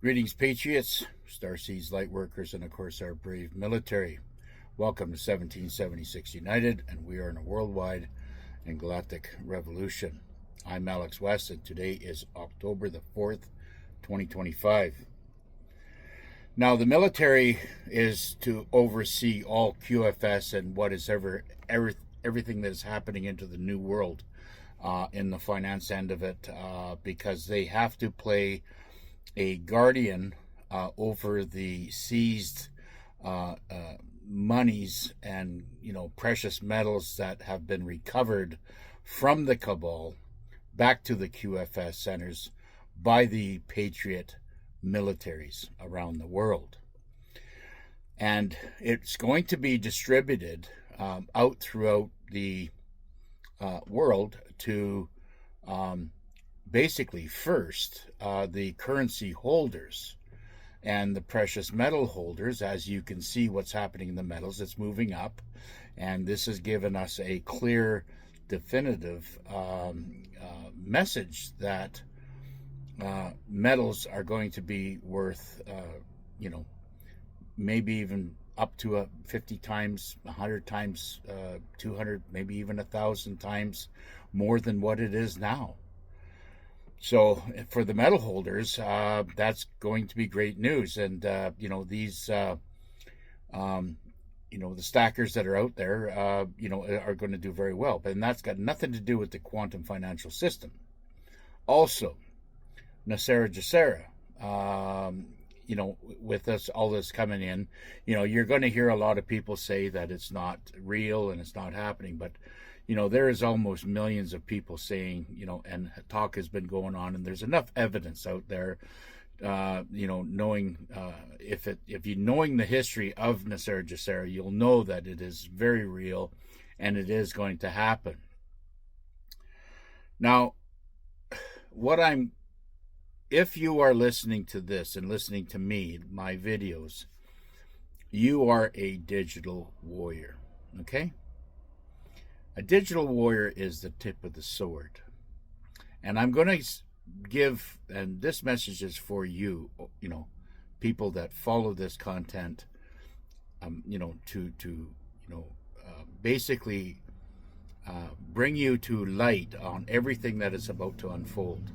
Greetings, Patriots, Starseeds, Lightworkers, and of course our brave military. Welcome to 1776 United, and we are in a worldwide and galactic revolution. I'm Alex West, and today is October the 4th, 2025. Now, the military is to oversee all QFS and what is everything that is happening into the new world in the finance end of it, because they have to play a guardian over the seized monies and precious metals that have been recovered from the cabal back to the QFS centers by the patriot militaries around the world. And it's going to be distributed out throughout the world to basically first the currency holders and the precious metal holders. As you can see what's happening in the metals, it's moving up, and this has given us a clear, definitive message that metals are going to be worth maybe even up to 50 times, 100 times, 200, maybe even 1,000 times more than what it is now. So for the metal holders, that's going to be great news. And these the stackers that are out there are going to do very well. But that's got nothing to do with the quantum financial system. Also, Nasera Jacera, with all this coming in, you're going to hear a lot of people say that it's not real and it's not happening. But there is almost millions of people saying, and talk has been going on, and there's enough evidence out there, knowing if you knowing the history of Nasera Jacera, you'll know that it is very real, and it is going to happen. Now, if you are listening to this and listening to me, my videos, you are a digital warrior, okay? A digital warrior is the tip of the sword. And I'm going to give, and this message is for you, people that follow this content, basically bring you to light on everything that is about to unfold.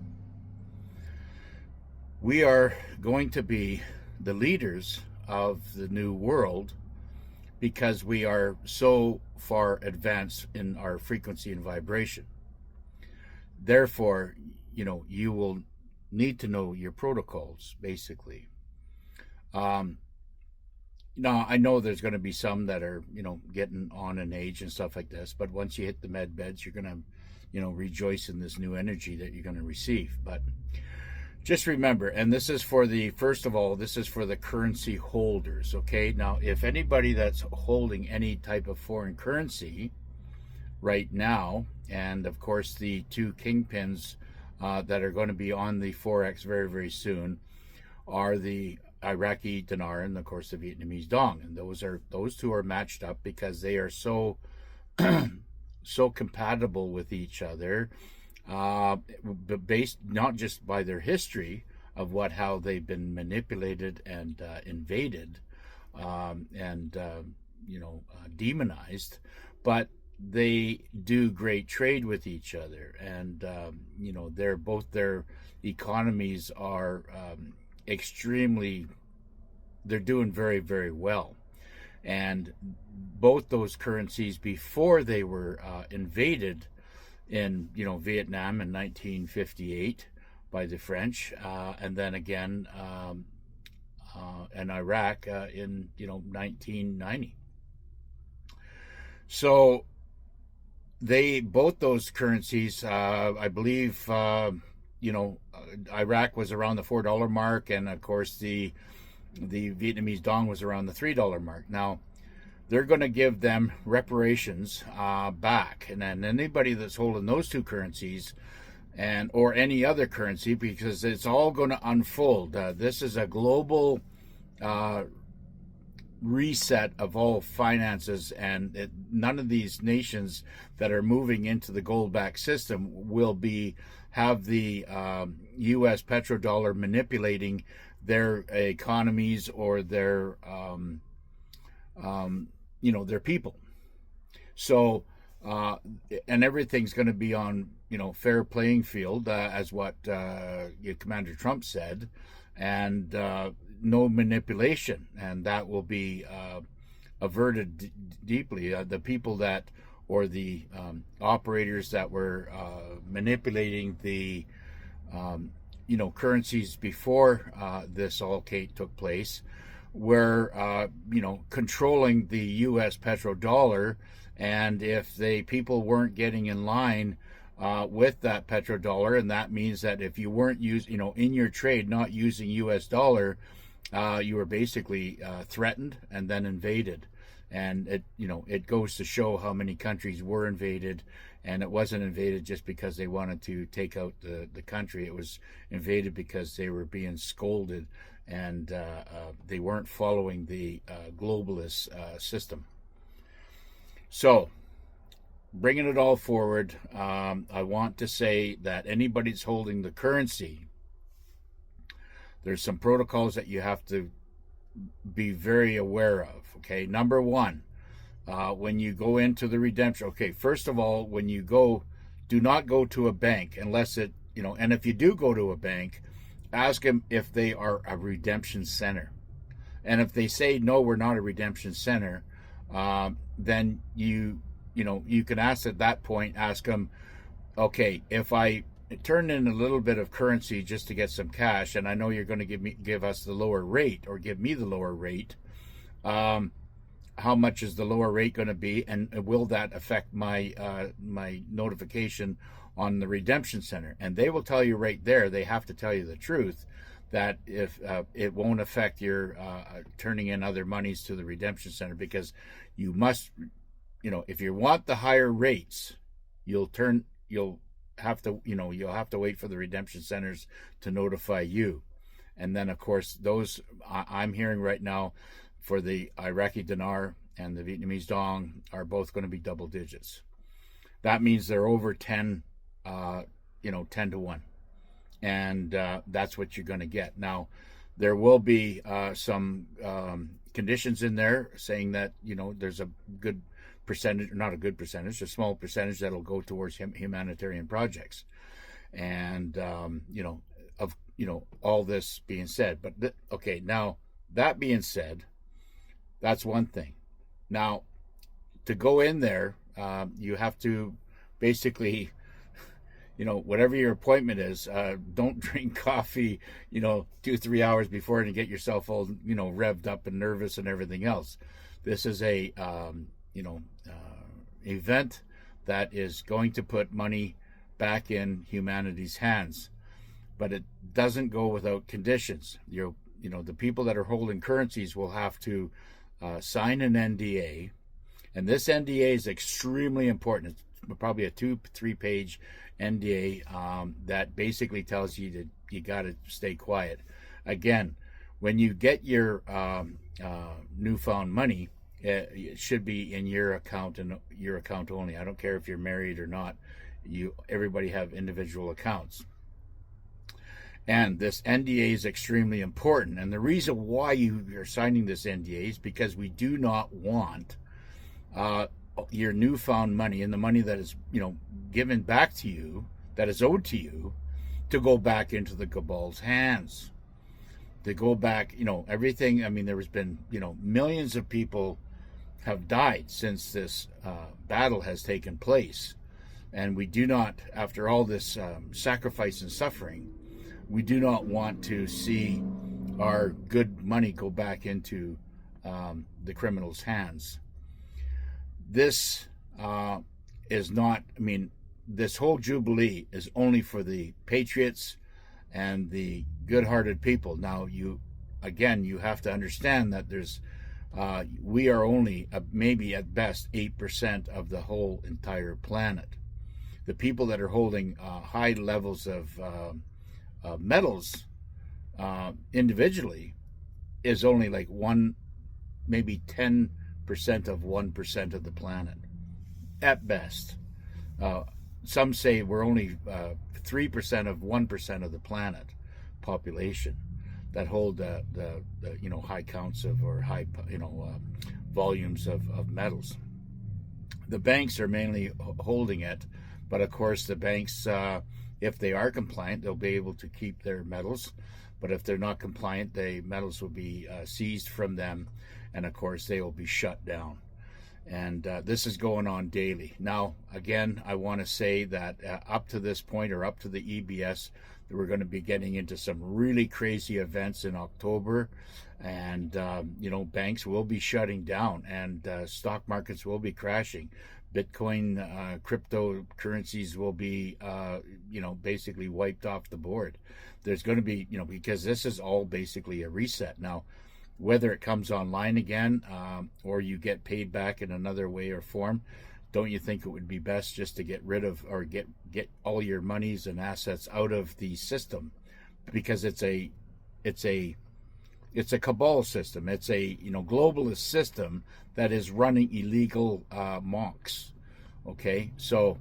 We are going to be the leaders of the new world because we are so far advanced in our frequency and vibration. Therefore, you will need to know your protocols, basically. Now, I know there's going to be some that are, getting on in age and stuff like this, but once you hit the med beds, you're going to, rejoice in this new energy that you're going to receive. But just remember, and this is for first of all, this is for the currency holders, okay? Now, if anybody that's holding any type of foreign currency right now, and of course the two kingpins that are going to be on the Forex very, very soon are the Iraqi dinar and, of course, the Vietnamese dong. And those two are matched up because they are so compatible with each other. But based not just by their history of how they've been manipulated and invaded and demonized, but they do great trade with each other, and their economies are they're doing very, very well. And both those currencies, before they were invaded in Vietnam in 1958 by the French, and then again in Iraq in 1990. So both those currencies, I believe, Iraq was around the $4 mark, and of course the Vietnamese dong was around the $3 mark. Now, they're going to give them reparations back, and then anybody that's holding those two currencies or any other currency, because it's all going to unfold. This is a global reset of all finances, and none of these nations that are moving into the gold-backed system will be have the U.S. petrodollar manipulating their economies or their their people. So and everything's going to be on fair playing field, as what Commander Trump said, and no manipulation, and that will be averted deeply. The people that, or the operators that were manipulating the currencies before this all took place, were controlling the U.S. petrodollar, and if the people weren't getting in line with that petrodollar, and that means that if you weren't in your trade not using U.S. dollar, you were basically threatened and then invaded. And it goes to show how many countries were invaded, and it wasn't invaded just because they wanted to take out the country. It was invaded because they were being scolded, and they weren't following the globalist system. So, bringing it all forward, I want to say that anybody that's holding the currency, there's some protocols that you have to be very aware of. Okay, number one, when you go into the redemption, okay, first of all, when you go, do not go to a bank unless it, and if you do go to a bank, ask them if they are a redemption center. And if they say, no, we're not a redemption center, then you can ask at that point, ask them, okay, if I turn in a little bit of currency just to get some cash, and I know you're going to give us the lower rate, or give me the lower rate, how much is the lower rate going to be, and will that affect my my notification on the redemption center? And they will tell you right there, they have to tell you the truth, that if it won't affect your turning in other monies to the redemption center, because you must, if you want the higher rates, you'll have to wait for the redemption centers to notify you. And then of course those I'm hearing right now for the Iraqi dinar and the Vietnamese dong are both going to be double digits. That means they're over 10 to 1. And that's what you're going to get. Now, there will be some conditions in there saying that, there's a good percentage, not a good percentage, a small percentage that'll go towards humanitarian projects. And, all this being said. But, okay, now, that being said, that's one thing. Now, to go in there, you have to basically, whatever your appointment is, don't drink coffee, 2-3 hours before and get yourself all, revved up and nervous and everything else. This is a, event that is going to put money back in humanity's hands, but it doesn't go without conditions. The people that are holding currencies will have to sign an NDA, and this NDA is extremely important. It's probably a 2-3 page NDA that basically tells you that you got to stay quiet. Again, when you get your newfound money, it should be in your account and your account only. I don't care if you're married or not. Everybody have individual accounts. And this NDA is extremely important. And the reason why you are signing this NDA is because we do not want your newfound money and the money that is, given back to you, that is owed to you, to go back into the cabal's hands. To go back, everything. I mean, there has been, millions of people have died since this battle has taken place. And we do not, after all this sacrifice and suffering, we do not want to see our good money go back into the criminals' hands. This is not, this whole Jubilee is only for the patriots and the good-hearted people. Now, you have to understand that we are only maybe at best 8% of the whole entire planet. The people that are holding high levels of metals individually is only like maybe 10% of 1% of the planet at best. some say we're only 3% of 1% of the planet population that hold the high counts of, or high volumes of metals. The banks are mainly holding it, but of course the banks, if they are compliant, they'll be able to keep their metals. But if they're not compliant, the metals will be seized from them, and of course they will be shut down. And this is going on daily. Now, again, I want to say that up to this point, or up to the EBS, that we're going to be getting into some really crazy events in October, and banks will be shutting down, and stock markets will be crashing. Bitcoin, cryptocurrencies will be basically wiped off the board. There's going to be, because this is all basically a reset. Now, whether it comes online again, or you get paid back in another way or form, don't you think it would be best just to get rid of, or get all your monies and assets out of the system? Because it's a cabal system. It's a globalist system that is running illegal monks. Okay, so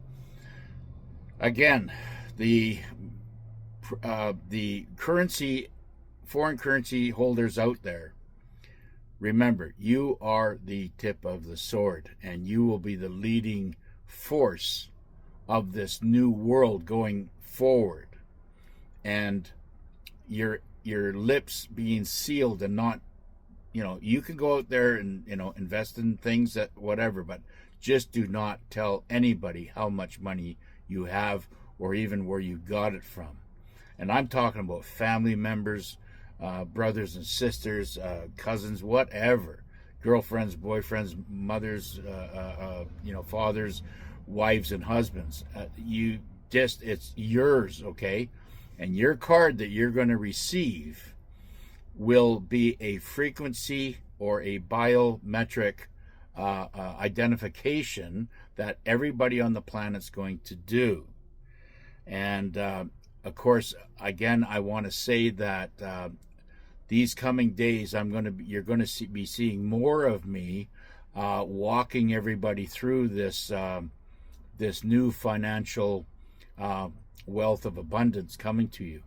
again, the foreign currency holders out there, remember, you are the tip of the sword, and you will be the leading force of this new world going forward. And your lips being sealed, and not, you can go out there and invest in things, that whatever, but just do not tell anybody how much money you have, or even where you got it from. And I'm talking about family members, brothers and sisters, cousins, whatever, girlfriends, boyfriends, mothers, fathers, wives and husbands. It's yours, okay? And your card that you're going to receive will be a frequency or a biometric identification that everybody on the planet's going to do. And of course, again, I want to say that these coming days, you're going to be seeing more of me walking everybody through this new financial wealth of abundance coming to you.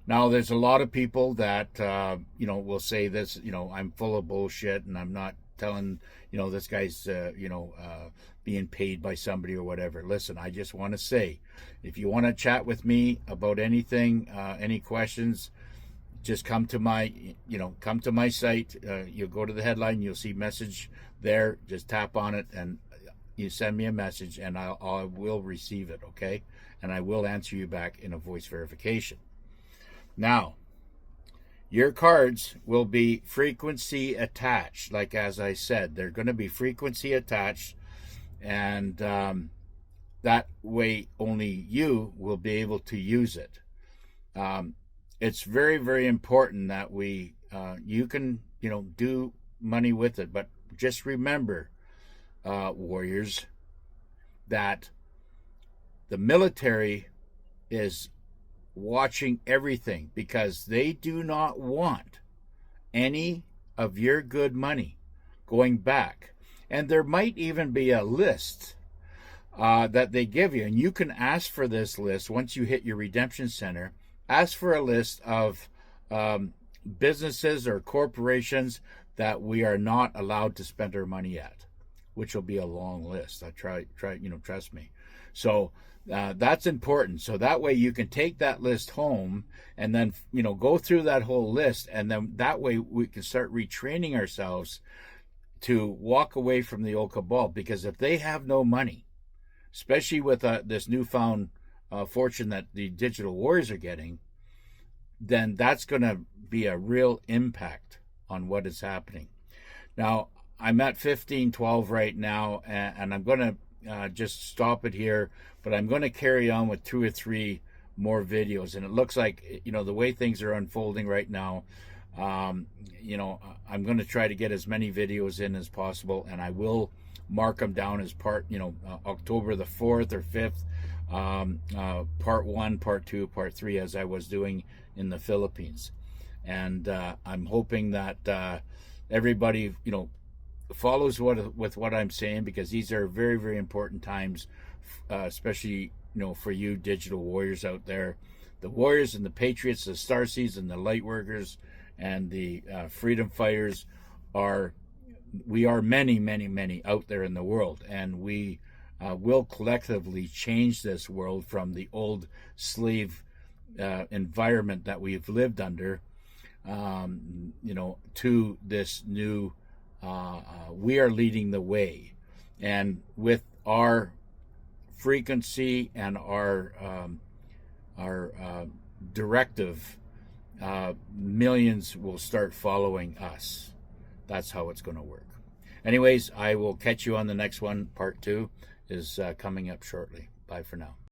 Now, there's a lot of people that will say this, I'm full of bullshit, and I'm not telling, this guy's being paid by somebody or whatever. Listen, I just want to say, if you want to chat with me about anything, any questions, just come to my site. You'll go to the headline, you'll see message there. Just tap on it and you send me a message, and I will receive it, okay? And I will answer you back in a voice verification. Now, your cards will be frequency attached. Like, as I said, they're going to be frequency attached, and that way only you will be able to use it. It's very, very important that you can, do money with it. But just remember, warriors, that the military is watching everything, because they do not want any of your good money going back. And there might even be a list that they give you, and you can ask for this list once you hit your redemption center. Ask for a list of businesses or corporations that we are not allowed to spend our money at, which will be a long list. Trust me. So that's important. So that way you can take that list home, and then go through that whole list, and then that way we can start retraining ourselves to walk away from the old cabal. Because if they have no money, especially with this newfound fortune that the digital warriors are getting, then that's going to be a real impact on what is happening. Now, I'm at 1512 right now, and I'm going to just stop it here, but I'm going to carry on with 2 or 3 more videos. And it looks like, the way things are unfolding right now, I'm going to try to get as many videos in as possible, and I will mark them down as part, October the 4th or 5th, part 1, part 2, part 3, as I was doing in the Philippines. And I'm hoping that everybody, follows with what I'm saying, because these are very, very important times especially for you digital warriors out there, the warriors and the patriots, the starseeds and the light workers, and the freedom fighters we are many, many, many out there in the world, and we will collectively change this world from the old slave environment that we've lived under, to this new. We are leading the way, and with our frequency and our directive, millions will start following us. That's how it's going to work. Anyways, I will catch you on the next one. Part 2 is coming up shortly. Bye for now.